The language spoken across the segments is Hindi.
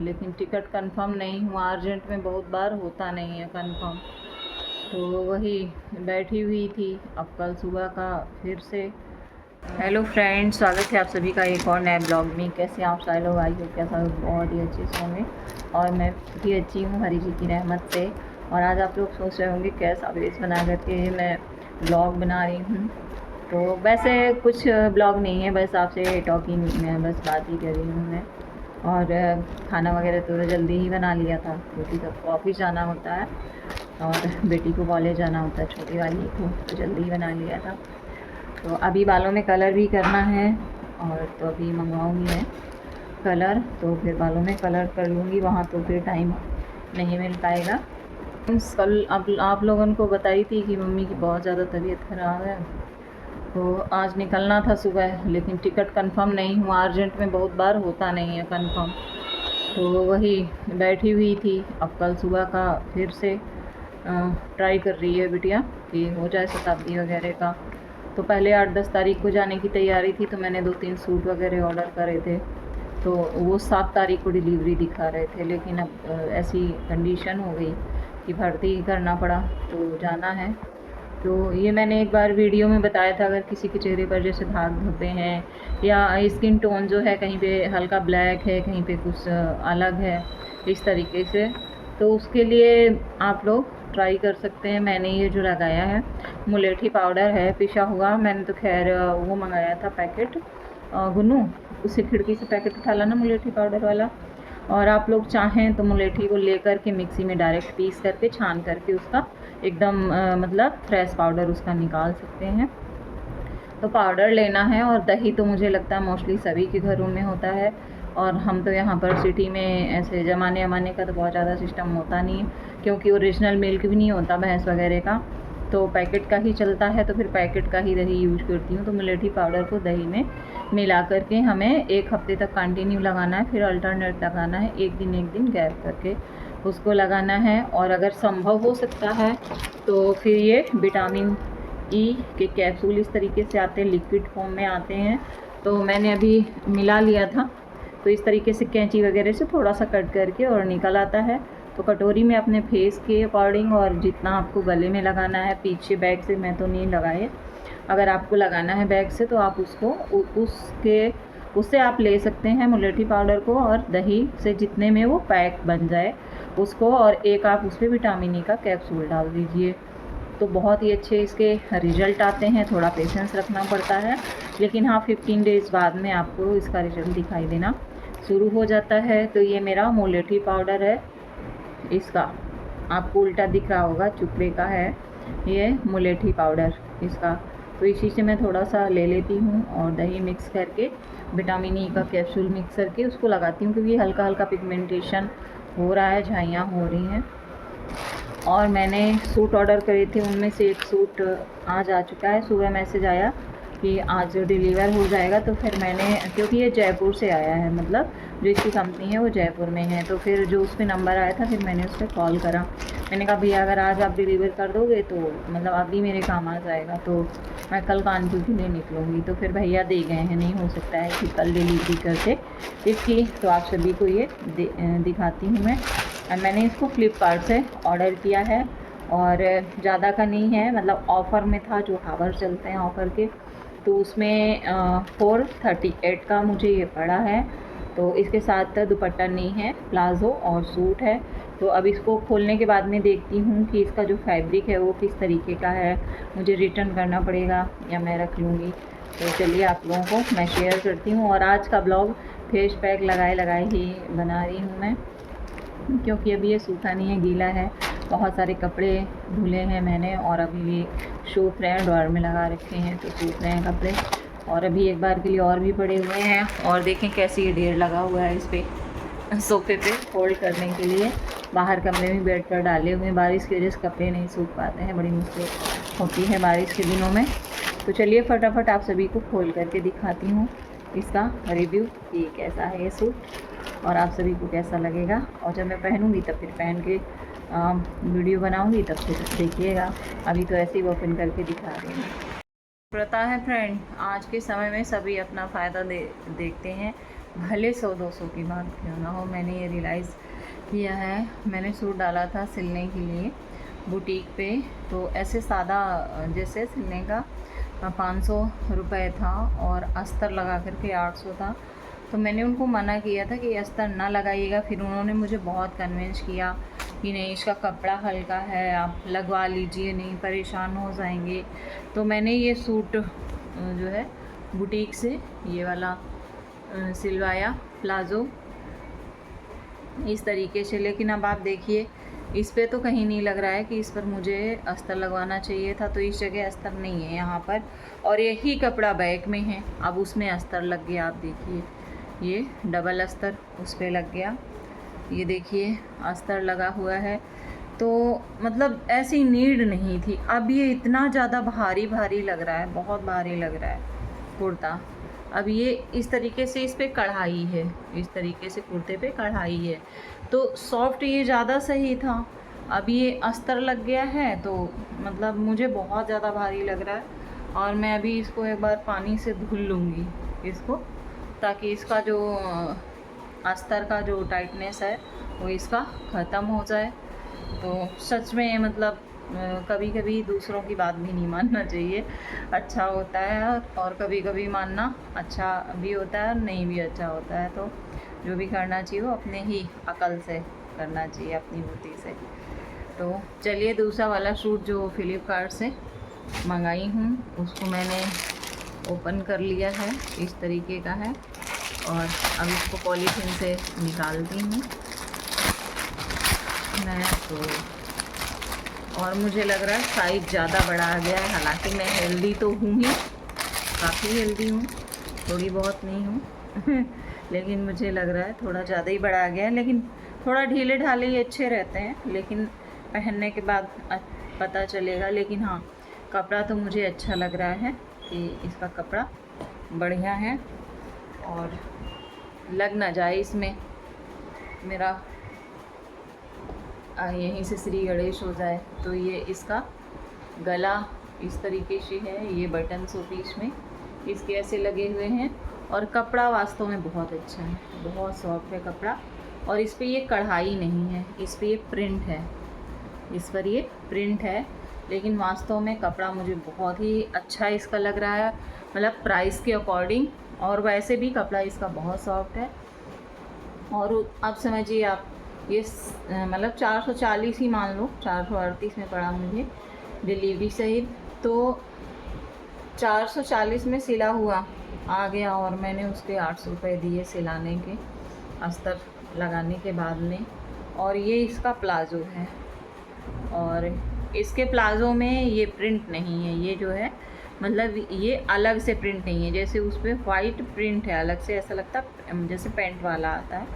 लेकिन टिकट कंफर्म नहीं हुआ। अर्जेंट में बहुत बार होता नहीं है कंफर्म, तो वही बैठी हुई थी। अब कल सुबह का फिर से। हेलो फ्रेंड्स, स्वागत है आप सभी का एक और नए ब्लॉग में। कैसे आप सारे लोग? आई हो कैसा बहुत ही अच्छे से होंगे और मैं भी अच्छी हूँ हरी जी की रहमत से। और आज आप लोग सोच रहे होंगे कैसा बेस बना करके मैं ब्लॉग बना रही हूँ। तो वैसे कुछ ब्लॉग नहीं है, बस आपसे टॉकिंग में बस बात ही कर रही हूँ मैं। और खाना वगैरह तो जल्दी ही बना लिया था क्योंकि सबको ऑफिस जाना होता है और बेटी को कॉलेज जाना होता है, छोटी वाली को, तो जल्दी ही बना लिया था। तो अभी बालों में कलर भी करना है और तो अभी मंगवाऊँगी मैं कलर, तो फिर बालों में कलर कर लूँगी वहाँ, तो फिर टाइम नहीं मिल पाएगा। कल आप लोगों को बताई थी कि मम्मी की बहुत ज़्यादा तबीयत ख़राब है, तो आज निकलना था सुबह, लेकिन टिकट कंफर्म नहीं हुआ। अर्जेंट में बहुत बार होता नहीं है कंफर्म, तो वही बैठी हुई थी। अब कल सुबह का फिर से ट्राई कर रही है बिटिया कि हो जाए शताब्दी वगैरह का। तो पहले 8-10 तारीख को जाने की तैयारी थी, तो मैंने 2-3 सूट वगैरह ऑर्डर करे थे, तो वो 7 तारीख को डिलीवरी दिखा रहे थे। लेकिन अब ऐसी कंडीशन हो गई कि भर्ती करना पड़ा, तो जाना है। तो ये मैंने एक बार वीडियो में बताया था, अगर किसी के चेहरे पर जैसे दाग धब्बे हैं या स्किन टोन जो है कहीं पे हल्का ब्लैक है, कहीं पे कुछ अलग है इस तरीके से, तो उसके लिए आप लोग ट्राई कर सकते हैं। मैंने ये जो लगाया है मुलेठी पाउडर है पिसा हुआ, मैंने तो खैर वो मंगाया था पैकेट, गुन्नू उससे खिड़की से पैकेट उठा लाना मुलेठी पाउडर वाला। और आप लोग चाहें तो मुलेठी को लेकर के मिक्सी में डायरेक्ट पीस करके छान करके उसका एकदम मतलब फ्रेश पाउडर उसका निकाल सकते हैं। तो पाउडर लेना है, और दही तो मुझे लगता है मोस्टली सभी के घरों में होता है, और हम तो यहाँ पर सिटी में ऐसे जमाने अमाने का तो बहुत ज़्यादा सिस्टम होता नहीं है, क्योंकि ओरिजिनल मिल्क भी नहीं होता भैंस वगैरह का, तो पैकेट का ही चलता है। तो फिर पैकेट का ही दही यूज करती हूँ। तो मुलेठी पाउडर को दही में मिला करके हमें 1 हफ्ते तक कंटिन्यू लगाना है, फिर अल्टरनेट लगाना है, एक दिन गैप करके उसको लगाना है। और अगर संभव हो सकता है तो फिर ये विटामिन ई के कैप्सूल इस तरीके से आते हैं, लिक्विड फॉर्म में आते हैं, तो मैंने अभी मिला लिया था। तो इस तरीके से कैंची वगैरह से थोड़ा सा कट करके और निकल आता है। तो कटोरी में अपने फेस के अकॉर्डिंग और जितना आपको गले में लगाना है, पीछे बैक से मैं तो नहीं लगाए, अगर आपको लगाना है बैक से तो आप उसको उससे आप ले सकते हैं मुलेठी पाउडर को, और दही से जितने में वो पैक बन जाए उसको, और एक आप उस पर विटामिन ई का कैप्सूल डाल दीजिए। तो बहुत ही अच्छे इसके रिज़ल्ट आते हैं। थोड़ा पेशेंस रखना पड़ता है, लेकिन हाँ 15 डेज़ बाद में आपको इसका रिज़ल्ट दिखाई देना शुरू हो जाता है। तो ये मेरा मुलेठी पाउडर है, इसका आपको उल्टा दिख रहा होगा, चुपड़े का है ये मुलेठी पाउडर इसका। तो इसी से मैं थोड़ा सा ले लेती हूँ और दही मिक्स करके विटामिन ई का कैप्सूल मिक्स करके उसको लगाती हूँ, क्योंकि हल्का हल्का पिगमेंटेशन हो रहा है, झाइयाँ हो रही हैं। और मैंने सूट ऑर्डर करे थे, उनमें से एक सूट आज आ चुका है। सुबह मैसेज आया कि आज डिलीवर हो जाएगा, तो फिर मैंने, क्योंकि ये जयपुर से आया है, मतलब जो इसकी कंपनी है वो जयपुर में है, तो फिर जो उस पर नंबर आया था, फिर मैंने उस पर कॉल करा। मैंने कहा भैया अगर आज आप डिलीवर कर दोगे तो मतलब अभी मेरे काम आ जाएगा, तो मैं कल कानपुर के लिए निकलूँगी। तो फिर भैया दे गए हैं, नहीं हो सकता है कि कल डिलीवरी करते इसकी। तो आप सभी को ये दिखाती हूँ मैं। मैंने इसको फ्लिपकार्ट से ऑर्डर किया है, और ज़्यादा का नहीं है, मतलब ऑफ़र में था, जो हावर चलते हैं ऑफ़र के, तो उसमें 438 का मुझे ये पड़ा है। तो इसके साथ दुपट्टा नहीं है, प्लाज़ो और सूट है। तो अब इसको खोलने के बाद में देखती हूँ कि इसका जो फैब्रिक है वो किस तरीके का है, मुझे रिटर्न करना पड़ेगा या मैं रख लूँगी। तो चलिए आप लोगों को मैं शेयर करती हूँ। और आज का ब्लॉग फेस पैक लगाए ही बना रही हूँ मैं, क्योंकि अभी ये सूखा नहीं है, गीला है। बहुत सारे कपड़े धुले हैं मैंने, और अभी भी सूख रहे हैं, ड्रॉअर में लगा रखे हैं, तो सूख रहे हैं कपड़े। और अभी एक बार के लिए और भी पड़े हुए हैं। और देखें कैसी ये ढेर लगा हुआ है इस पर, सोफे पे फोल्ड करने के लिए। बाहर कमरे में बेड पर डाले हुए हैं, बारिश की वजह से कपड़े नहीं सूख पाते हैं, बड़ी मुश्किल होती है बारिश के दिनों में। तो चलिए फटाफट आप सभी को खोल करके दिखाती हूँ इसका रिव्यू कि कैसा है ये सूट, और आप सभी को कैसा लगेगा। और जब मैं पहनूंगी तब फिर पहन के वीडियो बनाऊंगी, तब फिर देखिएगा। अभी तो ऐसे ही ओपन करके दिखा रही हूँ। पता है फ्रेंड, आज के समय में सभी अपना फ़ायदा देखते हैं। भले 100-200 की बात क्यों ना हो, मैंने ये रियलाइज़ किया है। मैंने सूट डाला था सिलने के लिए बुटीक पे, तो ऐसे सादा जैसे सिलने का 500 रुपये था और अस्तर लगा करके 800 था। तो मैंने उनको मना किया था कि अस्तर ना लगाइएगा। फिर उन्होंने मुझे बहुत कन्विंस किया कि नहीं, इसका कपड़ा हल्का है, आप लगवा लीजिए, नहीं परेशान हो जाएंगे। तो मैंने ये सूट जो है बुटीक से ये वाला सिलवाया प्लाज़ो इस तरीके से। लेकिन अब आप देखिए, इस पे तो कहीं नहीं लग रहा है कि इस पर मुझे अस्तर लगवाना चाहिए था, तो इस जगह अस्तर नहीं है यहाँ पर, और यही कपड़ा बैक में है, अब उसमें अस्तर लग गया। आप देखिए, ये डबल अस्तर उस पर लग गया, ये देखिए अस्तर लगा हुआ है। तो मतलब ऐसी नीड नहीं थी। अब ये इतना ज़्यादा भारी भारी लग रहा है, बहुत भारी लग रहा है कुर्ता। अब ये इस तरीके से इस पे कढ़ाई है, इस तरीके से कुर्ते पे कढ़ाई है, तो सॉफ्ट ये ज़्यादा सही था। अब ये अस्तर लग गया है, तो मतलब मुझे बहुत ज़्यादा भारी लग रहा है। और मैं अभी इसको एक बार पानी से धुल लूँगी इसको, ताकि इसका जो अस्तर का जो टाइटनेस है वो इसका ख़त्म हो जाए। तो सच में मतलब कभी कभी दूसरों की बात भी नहीं मानना चाहिए, अच्छा होता है, और कभी कभी मानना अच्छा भी होता है और नहीं भी अच्छा होता है। तो जो भी करना चाहिए वो अपने ही अकल से करना चाहिए, अपनी बुद्धि से। तो चलिए, दूसरा वाला सूट जो फ्लिपकार्ट से मंगाई हूँ उसको मैंने ओपन कर लिया है, इस तरीके का है, और अब इसको पॉलीथीन से निकालती हूँ मैं। तो और मुझे लग रहा है साइज़ ज़्यादा बड़ा आ गया है। हालांकि मैं हेल्दी तो हूँ ही, काफ़ी हेल्दी हूँ, थोड़ी बहुत नहीं हूँ लेकिन मुझे लग रहा है थोड़ा ज़्यादा ही बड़ा आ गया है। लेकिन थोड़ा ढीले ढाले ही अच्छे रहते हैं, लेकिन पहनने के बाद पता चलेगा। लेकिन हाँ, कपड़ा तो मुझे अच्छा लग रहा है कि इसका कपड़ा बढ़िया है, और लग ना जाए इसमें मेरा यहीं से श्री गणेश हो जाए। तो ये इसका गला इस तरीके से है, ये बटन सो पीस में इसके ऐसे लगे हुए हैं, और कपड़ा वास्तव में बहुत अच्छा है, बहुत सॉफ्ट है कपड़ा। और इस पे ये कढ़ाई नहीं है, इस पे ये प्रिंट है, इस पर ये प्रिंट है। लेकिन वास्तव में कपड़ा मुझे बहुत ही अच्छा इसका लग रहा है, मतलब प्राइस के अकॉर्डिंग, और वैसे भी कपड़ा इसका बहुत सॉफ्ट है। और आप समझिए, आप ये मतलब 440 ही मान लो, 438 में पड़ा मुझे डिलीवरी सहित, तो 440 में सिला हुआ आ गया, और मैंने उसके 800 रुपये दिए सिलाने के, अस्तर लगाने के बाद में। और ये इसका प्लाज़ो है, और इसके प्लाज़ो में ये प्रिंट नहीं है, ये जो है मतलब ये अलग से प्रिंट नहीं है, जैसे उस पर वाइट प्रिंट है अलग से, ऐसा लगता है जैसे पैंट वाला आता है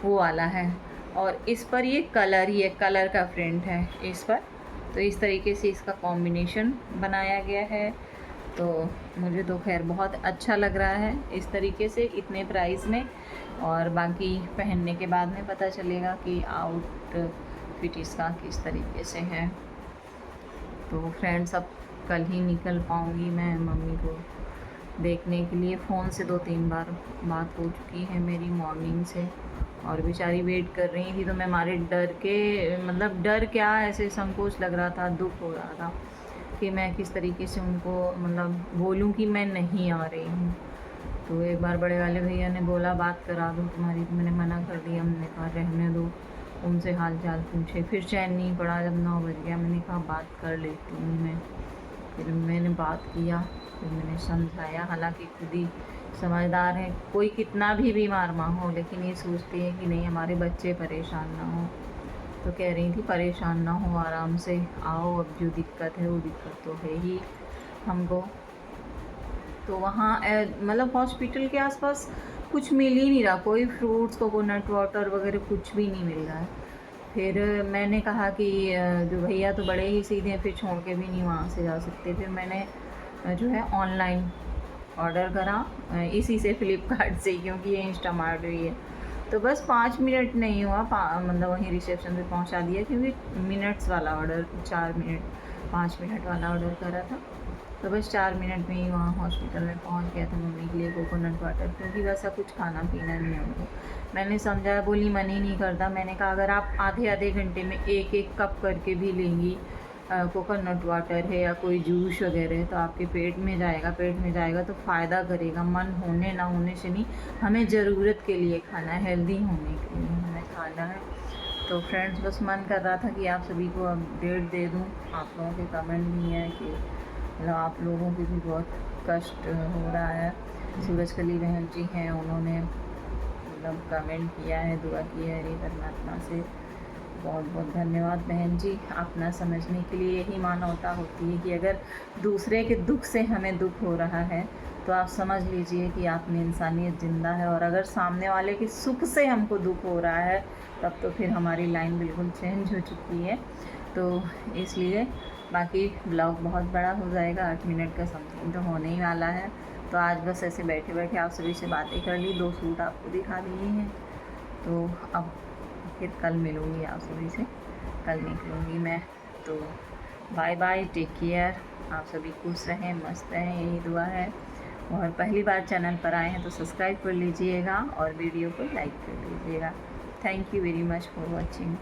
वो वाला है। और इस पर ये कलर ही है, कलर का प्रिंट है इस पर। तो इस तरीके से इसका कॉम्बिनेशन बनाया गया है। तो मुझे तो खैर बहुत अच्छा लग रहा है इस तरीके से, इतने प्राइस में। और बाकी पहनने के बाद में पता चलेगा कि आउटफिट इसका किस तरीके से है। तो फ्रेंड्स, अब कल ही निकल पाऊँगी मैं मम्मी को देखने के लिए। फ़ोन से 2-3 बार बात हो चुकी है मेरी मॉर्निंग से, और बेचारी वेट कर रही थी। तो मैं हमारे डर के, मतलब डर क्या, ऐसे संकोच लग रहा था, दुख हो रहा था कि मैं किस तरीके से उनको मतलब बोलूं कि मैं नहीं आ रही हूँ। तो एक बार बड़े वाले भैया ने बोला बात करा दूँ तुम्हारी, तो मैंने मना कर दिया। हमने कहा रहने दो, उनसे हाल चाल पूछे। फिर चैन नहीं पड़ा, जब 9 बज गया मैंने कहा बात कर लेती हूँ मैं। फिर मैंने बात किया, फिर मैंने समझाया। हालांकि खुद ही समझदार है, कोई कितना भी बीमार माँ हो, लेकिन ये सोचती है कि नहीं हमारे बच्चे परेशान ना हो। तो कह रही थी परेशान ना हो, आराम से आओ, अब जो दिक्कत है वो दिक्कत तो है ही हमको। तो वहाँ मतलब हॉस्पिटल के आसपास कुछ मिल ही नहीं रहा, कोई फ्रूट्स, कोकोनट वाटर वगैरह कुछ भी नहीं मिल रहा है। फिर मैंने कहा कि जो भैया तो बड़े ही सीधे हैं, फिर छोड़ के भी नहीं वहाँ से जा सकते। फिर मैंने जो है ऑनलाइन ऑर्डर करा, इसी से फ्लिपकार्ट से, क्योंकि ये इंस्टामार्ट भी है। तो बस 5 मिनट नहीं हुआ, मतलब वहीं रिसेप्शन पे पहुंचा दिया, क्योंकि मिनट्स वाला ऑर्डर, 4 मिनट 5 मिनट वाला ऑर्डर करा था। तो बस 4 मिनट में ही वहाँ हॉस्पिटल में पहुँच गया था मम्मी के लिए कोकोनट वाटर, क्योंकि वैसा कुछ खाना पीना नहीं है उनको। मैंने समझाया, बोली मन ही नहीं करता। मैंने कहा अगर आप आधे आधे घंटे में एक एक कप करके भी लेंगी कोकोनट वाटर है या कोई जूस वगैरह है, तो आपके पेट में जाएगा तो फ़ायदा करेगा। मन होने ना होने से नहीं, हमें ज़रूरत के लिए खाना है, हेल्दी होने के लिए हमें खाना है। तो फ्रेंड्स, बस मन कर रहा था कि आप सभी को अपडेट दे दूं। आप लोगों के कमेंट भी हैं कि मतलब आप लोगों की भी बहुत कष्ट हो रहा है। सूरजकली बहन जी हैं, उन्होंने मतलब कमेंट किया है, दुआ की है हरि परमात्मा से। बहुत बहुत धन्यवाद बहन जी। अपना समझने के लिए यही मानवता होती है कि अगर दूसरे के दुख से हमें दुख हो रहा है तो आप समझ लीजिए कि आप में इंसानियत ज़िंदा है, और अगर सामने वाले के सुख से हमको दुख हो रहा है तब तो फिर हमारी लाइन बिल्कुल चेंज हो चुकी है। तो इसलिए बाकी ब्लॉग बहुत बड़ा हो जाएगा, 8 मिनट का समथिंग तो होने ही वाला है। तो आज बस ऐसे बैठे बैठे आप सभी से बातें कर ली, 2 सूट आपको दिखा दिए हैं। तो अब फिर कल मिलूँगी आप सभी से, कल निकलूँगी मैं। तो बाय बाय, टेक केयर। आप सभी खुश रहें, मस्त रहें, यही दुआ है। और पहली बार चैनल पर आए हैं तो सब्सक्राइब कर लीजिएगा और वीडियो को लाइक कर लीजिएगा। Thank you very much for watching.